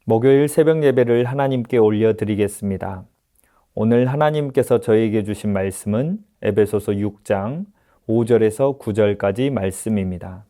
목요일 새벽 예배를 하나님께 올려드리겠습니다. 오늘 하나님께서 저에게 주신 말씀은 에베소서 6장 5절에서 9절까지 말씀입니다.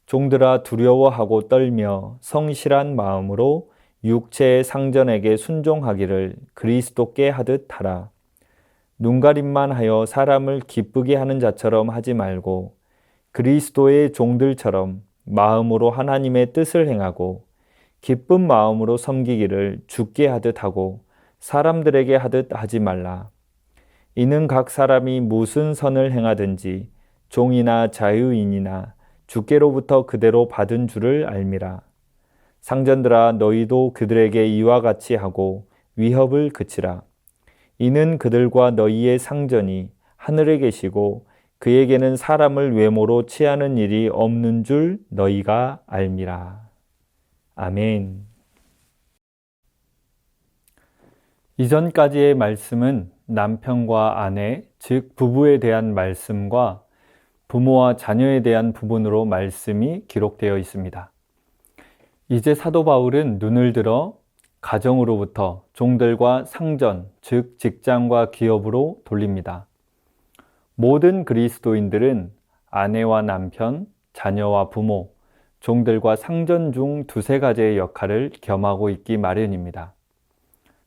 종들아 두려워하고 떨며 성실한 마음으로 육체의 상전에게 순종하기를 그리스도께 하듯 하라. 눈가림만 하여 사람을 기쁘게 하는 자처럼 하지 말고 그리스도의 종들처럼 마음으로 하나님의 뜻을 행하고 기쁜 마음으로 섬기기를 주께 하듯 하고 사람들에게 하듯 하지 말라. 이는 각 사람이 무슨 선을 행하든지 종이나 자유인이나 주께로부터 그대로 받은 줄을 알미라. 상전들아 너희도 그들에게 이와 같이 하고 위협을 그치라. 이는 그들과 너희의 상전이 하늘에 계시고 그에게는 사람을 외모로 취하는 일이 없는 줄 너희가 알미라. 아멘. 이전까지의 말씀은 남편과 아내, 즉 부부에 대한 말씀과 부모와 자녀에 대한 부분으로 말씀이 기록되어 있습니다. 이제 사도 바울은 눈을 들어 가정으로부터 종들과 상전, 즉 직장과 기업으로 돌립니다. 모든 그리스도인들은 아내와 남편, 자녀와 부모, 종들과 상전 중 두세 가지의 역할을 겸하고 있기 마련입니다.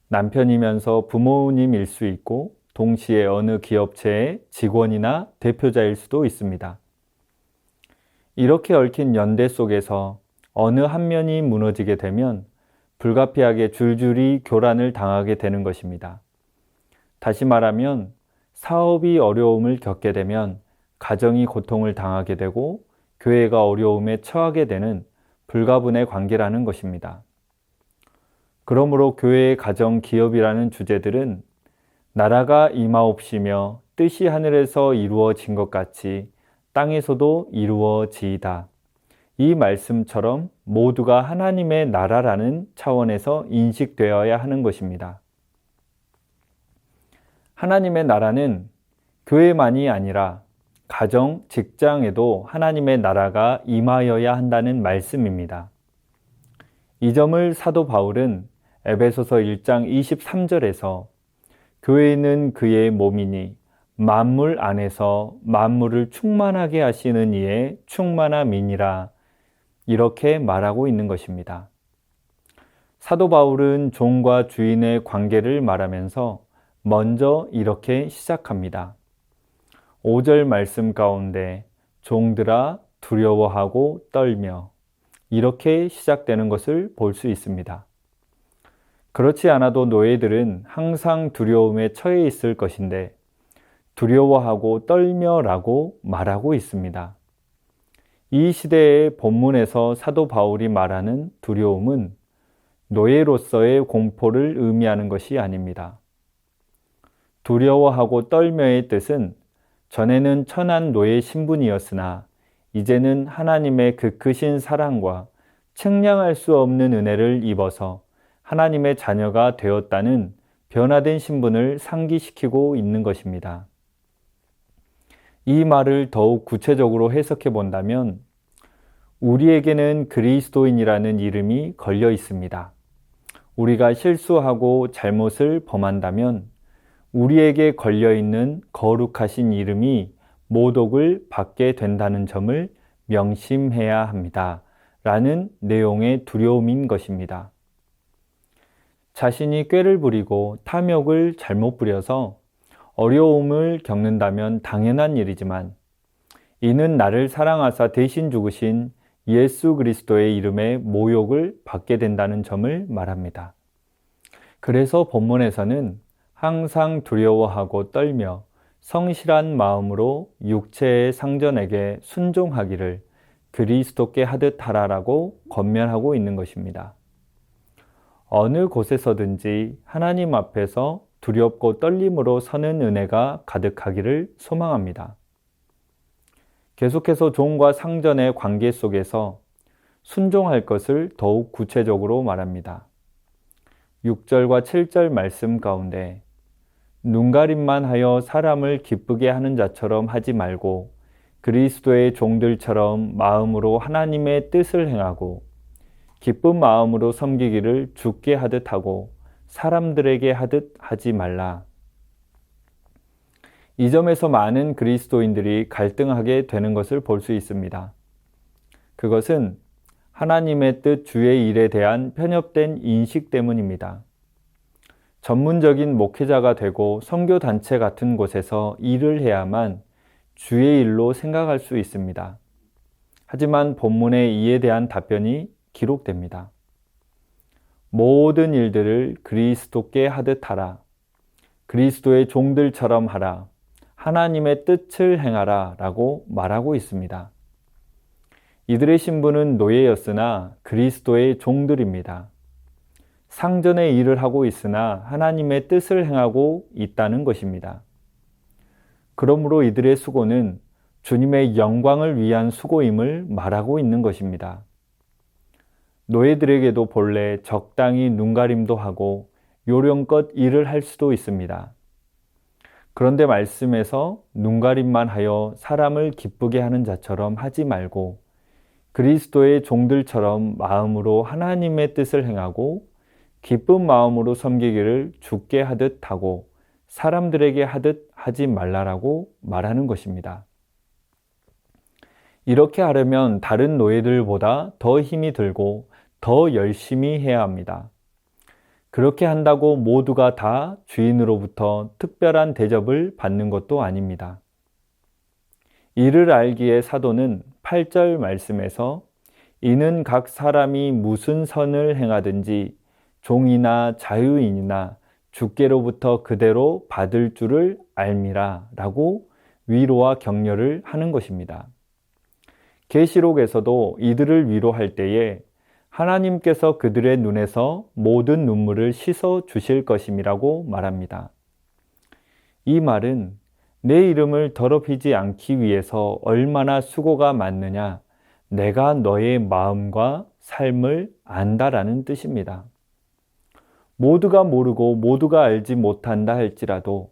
남편이면서 부모님일 수 있고 동시에 어느 기업체의 직원이나 대표자일 수도 있습니다. 이렇게 얽힌 연대 속에서 어느 한 면이 무너지게 되면 불가피하게 줄줄이 교란을 당하게 되는 것입니다. 다시 말하면 사업이 어려움을 겪게 되면 가정이 고통을 당하게 되고 교회가 어려움에 처하게 되는 불가분의 관계라는 것입니다. 그러므로 교회의 가정, 기업이라는 주제들은 나라가 임하옵시며 뜻이 하늘에서 이루어진 것 같이 땅에서도 이루어지이다. 이 말씀처럼 모두가 하나님의 나라라는 차원에서 인식되어야 하는 것입니다. 하나님의 나라는 교회만이 아니라 가정, 직장에도 하나님의 나라가 임하여야 한다는 말씀입니다. 이 점을 사도 바울은 에베소서 1장 23절에서 교회는 그의 몸이니 만물 안에서 만물을 충만하게 하시는 이의 충만함이니라 이렇게 말하고 있는 것입니다. 사도 바울은 종과 주인의 관계를 말하면서 먼저 이렇게 시작합니다. 5절 말씀 가운데 종들아 두려워하고 떨며 이렇게 시작되는 것을 볼 수 있습니다. 그렇지 않아도 노예들은 항상 두려움에 처해 있을 것인데 두려워하고 떨며라고 말하고 있습니다. 이 시대의 본문에서 사도 바울이 말하는 두려움은 노예로서의 공포를 의미하는 것이 아닙니다. 두려워하고 떨며의 뜻은 전에는 천한 노예 신분이었으나 이제는 하나님의 그 크신 사랑과 측량할 수 없는 은혜를 입어서 하나님의 자녀가 되었다는 변화된 신분을 상기시키고 있는 것입니다. 이 말을 더욱 구체적으로 해석해 본다면 우리에게는 그리스도인이라는 이름이 걸려 있습니다. 우리가 실수하고 잘못을 범한다면 우리에게 걸려있는 거룩하신 이름이 모독을 받게 된다는 점을 명심해야 합니다. 라는 내용의 두려움인 것입니다. 자신이 꾀를 부리고 탐욕을 잘못 부려서 어려움을 겪는다면 당연한 일이지만 이는 나를 사랑하사 대신 죽으신 예수 그리스도의 이름에 모욕을 받게 된다는 점을 말합니다. 그래서 본문에서는 항상 두려워하고 떨며 성실한 마음으로 육체의 상전에게 순종하기를 그리스도께 하듯 하라라고 권면하고 있는 것입니다. 어느 곳에서든지 하나님 앞에서 두렵고 떨림으로 서는 은혜가 가득하기를 소망합니다. 계속해서 종과 상전의 관계 속에서 순종할 것을 더욱 구체적으로 말합니다. 6절과 7절 말씀 가운데 눈가림만 하여 사람을 기쁘게 하는 자처럼 하지 말고 그리스도의 종들처럼 마음으로 하나님의 뜻을 행하고 기쁜 마음으로 섬기기를 주께 하듯 하고 사람들에게 하듯 하지 말라. 이 점에서 많은 그리스도인들이 갈등하게 되는 것을 볼 수 있습니다. 그것은 하나님의 뜻 주의 일에 대한 편협된 인식 때문입니다. 전문적인 목회자가 되고 선교단체 같은 곳에서 일을 해야만 주의 일로 생각할 수 있습니다. 하지만 본문에 이에 대한 답변이 기록됩니다. 모든 일들을 그리스도께 하듯 하라. 그리스도의 종들처럼 하라. 하나님의 뜻을 행하라 라고 말하고 있습니다. 이들의 신분은 노예였으나 그리스도의 종들입니다. 상전의 일을 하고 있으나 하나님의 뜻을 행하고 있다는 것입니다. 그러므로 이들의 수고는 주님의 영광을 위한 수고임을 말하고 있는 것입니다. 노예들에게도 본래 적당히 눈가림도 하고 요령껏 일을 할 수도 있습니다. 그런데 말씀에서 눈가림만 하여 사람을 기쁘게 하는 자처럼 하지 말고 그리스도의 종들처럼 마음으로 하나님의 뜻을 행하고 기쁜 마음으로 섬기기를 주께 하듯 하고 사람들에게 하듯 하지 말라라고 말하는 것입니다. 이렇게 하려면 다른 노예들보다 더 힘이 들고 더 열심히 해야 합니다. 그렇게 한다고 모두가 다 주인으로부터 특별한 대접을 받는 것도 아닙니다. 이를 알기에 사도는 8절 말씀에서 이는 각 사람이 무슨 선을 행하든지 종이나 자유인이나 주께로부터 그대로 받을 줄을 알미라 라고 위로와 격려를 하는 것입니다. 계시록에서도 이들을 위로할 때에 하나님께서 그들의 눈에서 모든 눈물을 씻어 주실 것임이라고 말합니다. 이 말은 내 이름을 더럽히지 않기 위해서 얼마나 수고가 많느냐, 내가 너의 마음과 삶을 안다라는 뜻입니다. 모두가 모르고 모두가 알지 못한다 할지라도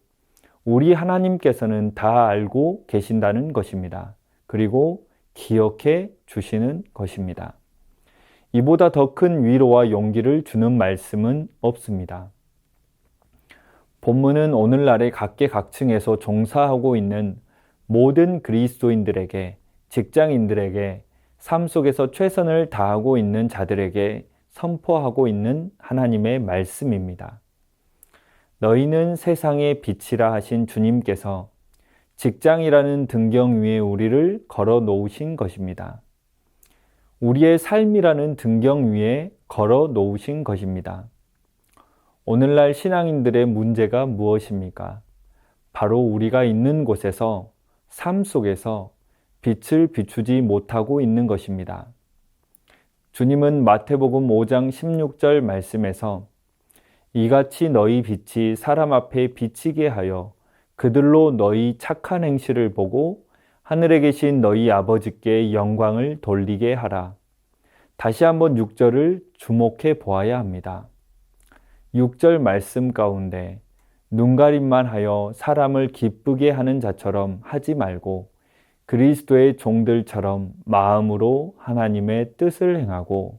우리 하나님께서는 다 알고 계신다는 것입니다. 그리고 기억해 주시는 것입니다. 이보다 더 큰 위로와 용기를 주는 말씀은 없습니다. 본문은 오늘날의 각계각층에서 종사하고 있는 모든 그리스도인들에게, 직장인들에게, 삶 속에서 최선을 다하고 있는 자들에게 선포하고 있는 하나님의 말씀입니다. 너희는 세상의 빛이라 하신 주님께서 직장이라는 등경 위에 우리를 걸어 놓으신 것입니다. 우리의 삶이라는 등경 위에 걸어 놓으신 것입니다. 오늘날 신앙인들의 문제가 무엇입니까? 바로 우리가 있는 곳에서, 삶 속에서 빛을 비추지 못하고 있는 것입니다. 주님은 마태복음 5장 16절 말씀에서 이같이 너희 빛이 사람 앞에 비치게 하여 그들로 너희 착한 행실을 보고 하늘에 계신 너희 아버지께 영광을 돌리게 하라. 다시 한번 6절을 주목해 보아야 합니다. 6절 말씀 가운데 눈가림만 하여 사람을 기쁘게 하는 자처럼 하지 말고 그리스도의 종들처럼 마음으로 하나님의 뜻을 행하고,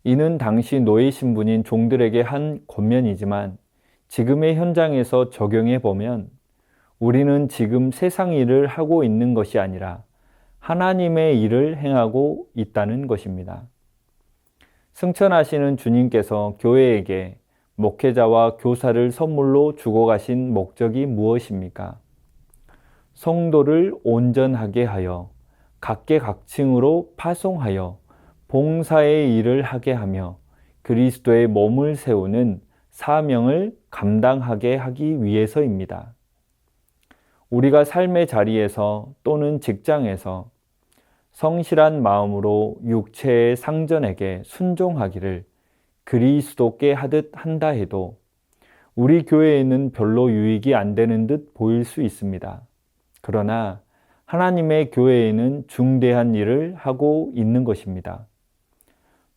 이는 당시 노예 신분인 종들에게 한 권면이지만 지금의 현장에서 적용해 보면 우리는 지금 세상 일을 하고 있는 것이 아니라 하나님의 일을 행하고 있다는 것입니다. 승천하시는 주님께서 교회에게 목회자와 교사를 선물로 주고 가신 목적이 무엇입니까? 성도를 온전하게 하여 각계각층으로 파송하여 봉사의 일을 하게 하며 그리스도의 몸을 세우는 사명을 감당하게 하기 위해서입니다. 우리가 삶의 자리에서 또는 직장에서 성실한 마음으로 육체의 상전에게 순종하기를 그리스도께 하듯 한다 해도 우리 교회에는 별로 유익이 안 되는 듯 보일 수 있습니다. 그러나 하나님의 교회에는 중대한 일을 하고 있는 것입니다.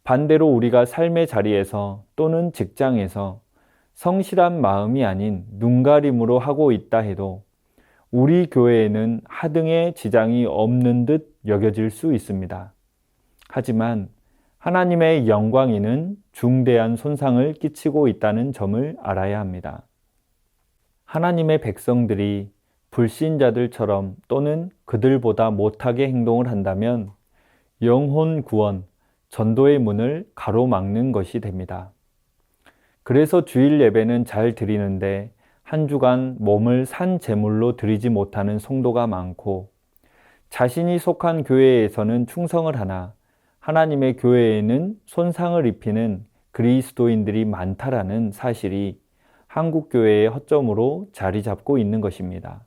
반대로 우리가 삶의 자리에서 또는 직장에서 성실한 마음이 아닌 눈가림으로 하고 있다 해도 우리 교회에는 하등의 지장이 없는 듯 여겨질 수 있습니다. 하지만 하나님의 영광에는 중대한 손상을 끼치고 있다는 점을 알아야 합니다. 하나님의 백성들이 불신자들처럼 또는 그들보다 못하게 행동을 한다면 영혼 구원, 전도의 문을 가로막는 것이 됩니다. 그래서 주일 예배는 잘 드리는데 한 주간 몸을 산 제물로 드리지 못하는 성도가 많고, 자신이 속한 교회에서는 충성을 하나 하나님의 교회에는 손상을 입히는 그리스도인들이 많다라는 사실이 한국 교회의 허점으로 자리 잡고 있는 것입니다.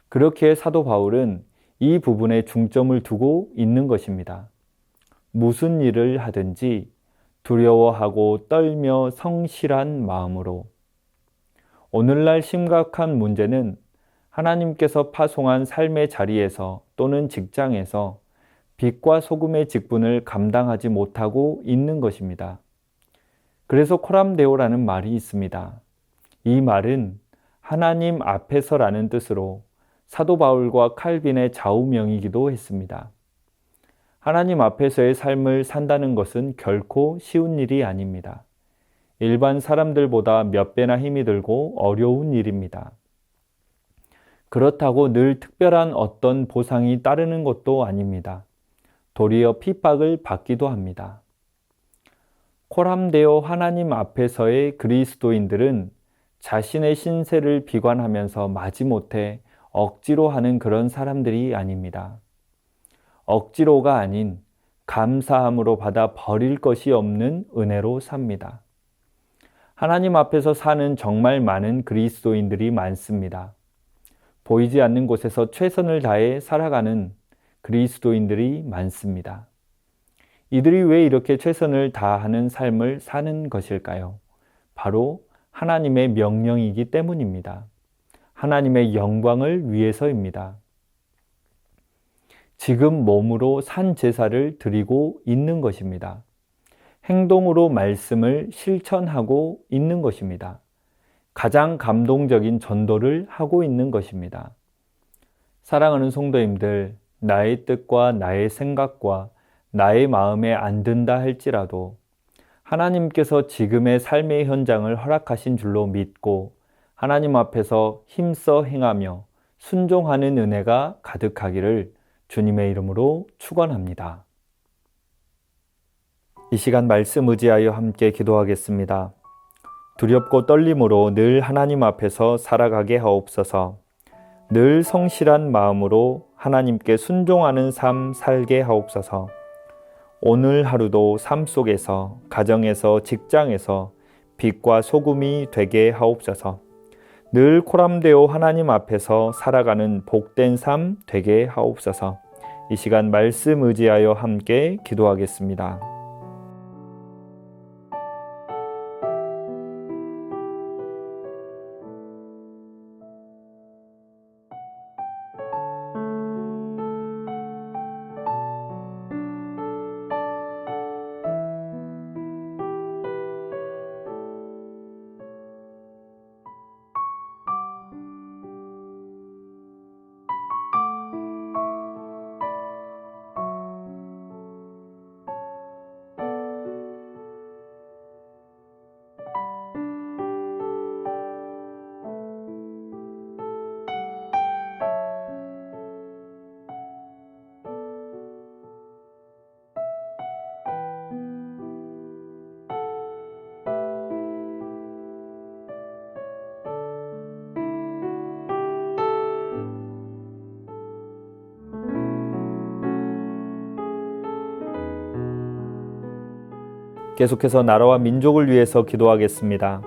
그렇게 사도 바울은 이 부분에 중점을 두고 있는 것입니다. 무슨 일을 하든지 두려워하고 떨며 성실한 마음으로. 오늘날 심각한 문제는 하나님께서 파송한 삶의 자리에서 또는 직장에서 빛과 소금의 직분을 감당하지 못하고 있는 것입니다. 그래서 코람데오라는 말이 있습니다. 이 말은 하나님 앞에서라는 뜻으로 사도 바울과 칼빈의 좌우명이기도 했습니다. 하나님 앞에서의 삶을 산다는 것은 결코 쉬운 일이 아닙니다. 일반 사람들보다 몇 배나 힘이 들고 어려운 일입니다. 그렇다고 늘 특별한 어떤 보상이 따르는 것도 아닙니다. 도리어 핍박을 받기도 합니다. 코람데오 하나님 앞에서의 그리스도인들은 자신의 신세를 비관하면서 마지못해 억지로 하는 그런 사람들이 아닙니다. 억지로가 아닌 감사함으로 받아 버릴 것이 없는 은혜로 삽니다. 하나님 앞에서 사는 정말 많은 그리스도인들이 많습니다. 보이지 않는 곳에서 최선을 다해 살아가는 그리스도인들이 많습니다. 이들이 왜 이렇게 최선을 다하는 삶을 사는 것일까요? 바로 하나님의 명령이기 때문입니다. 하나님의 영광을 위해서입니다. 지금 몸으로 산 제사를 드리고 있는 것입니다. 행동으로 말씀을 실천하고 있는 것입니다. 가장 감동적인 전도를 하고 있는 것입니다. 사랑하는 성도님들, 나의 뜻과 나의 생각과 나의 마음에 안 든다 할지라도 하나님께서 지금의 삶의 현장을 허락하신 줄로 믿고 하나님 앞에서 힘써 행하며 순종하는 은혜가 가득하기를 주님의 이름으로 축원합니다. 이 시간 말씀 의지하여 함께 기도하겠습니다. 두렵고 떨림으로 늘 하나님 앞에서 살아가게 하옵소서. 늘 성실한 마음으로 하나님께 순종하는 삶 살게 하옵소서. 오늘 하루도 삶 속에서, 가정에서, 직장에서 빛과 소금이 되게 하옵소서. 늘 코람데오 하나님 앞에서 살아가는 복된 삶 되게 하옵소서. 이 시간 말씀 의지하여 함께 기도하겠습니다. 계속해서 나라와 민족을 위해서 기도하겠습니다.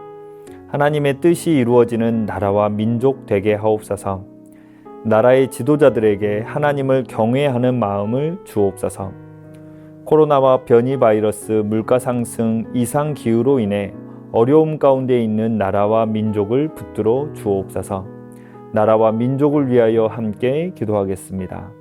하나님의 뜻이 이루어지는 나라와 민족 되게 하옵소서. 나라의 지도자들에게 하나님을 경외하는 마음을 주옵소서. 코로나와 변이 바이러스, 물가 상승, 이상 기후로 인해 어려움 가운데 있는 나라와 민족을 붙들어 주옵소서. 나라와 민족을 위하여 함께 기도하겠습니다.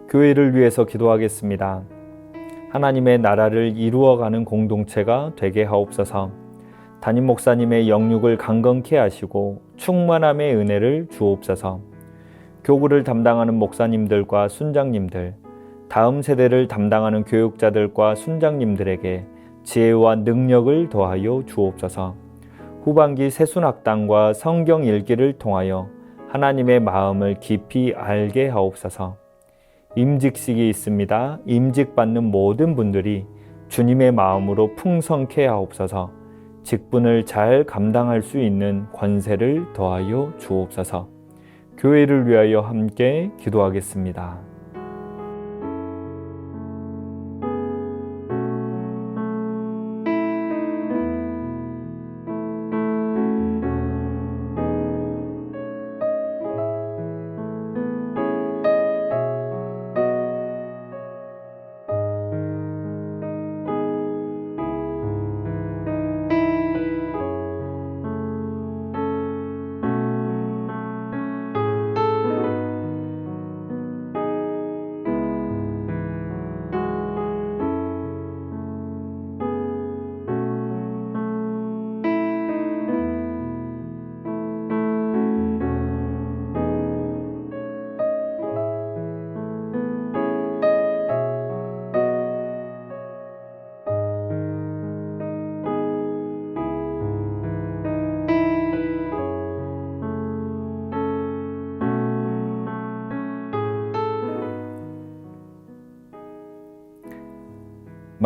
교회를 위해서 기도하겠습니다. 하나님의 나라를 이루어가는 공동체가 되게 하옵소서. 담임 목사님의 영육을 강건케 하시고 충만함의 은혜를 주옵소서. 교구를 담당하는 목사님들과 순장님들, 다음 세대를 담당하는 교육자들과 순장님들에게 지혜와 능력을 더하여 주옵소서. 후반기 세순학당과 성경 읽기를 통하여 하나님의 마음을 깊이 알게 하옵소서. 임직식이 있습니다. 임직받는 모든 분들이 주님의 마음으로 풍성케 하옵소서. 직분을 잘 감당할 수 있는 권세를 더하여 주옵소서. 교회를 위하여 함께 기도하겠습니다.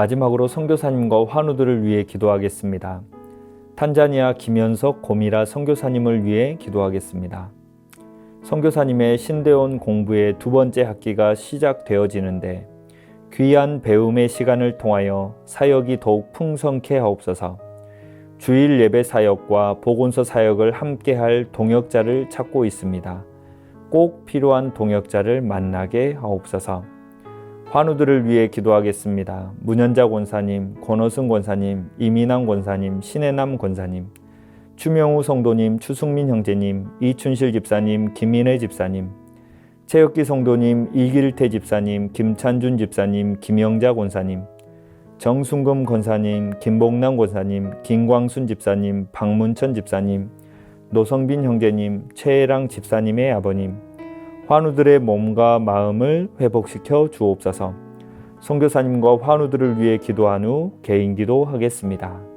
마지막으로 선교사님과 환우들을 위해 기도하겠습니다. 탄자니아 김현석 고미라 선교사님을 위해 기도하겠습니다. 선교사님의 신대원 공부의 두 번째 학기가 시작되어지는데 귀한 배움의 시간을 통하여 사역이 더욱 풍성케 하옵소서. 주일 예배 사역과 복음서 사역을 함께할 동역자를 찾고 있습니다. 꼭 필요한 동역자를 만나게 하옵소서. 환우들을 위해 기도하겠습니다. 문현자 권사님, 권호승 권사님, 이민환 권사님, 신혜남 권사님, 추명우 성도님, 추승민 형제님, 이춘실 집사님, 김인혜 집사님, 최혁기 성도님, 이길태 집사님, 김찬준 집사님, 김영자 권사님, 정순금 권사님, 김복남 권사님, 김광순 집사님, 박문천 집사님, 노성빈 형제님, 최혜랑 집사님의 아버님, 환우들의 몸과 마음을 회복시켜 주옵소서. 선교사님과 환우들을 위해 기도한 후 개인 기도하겠습니다.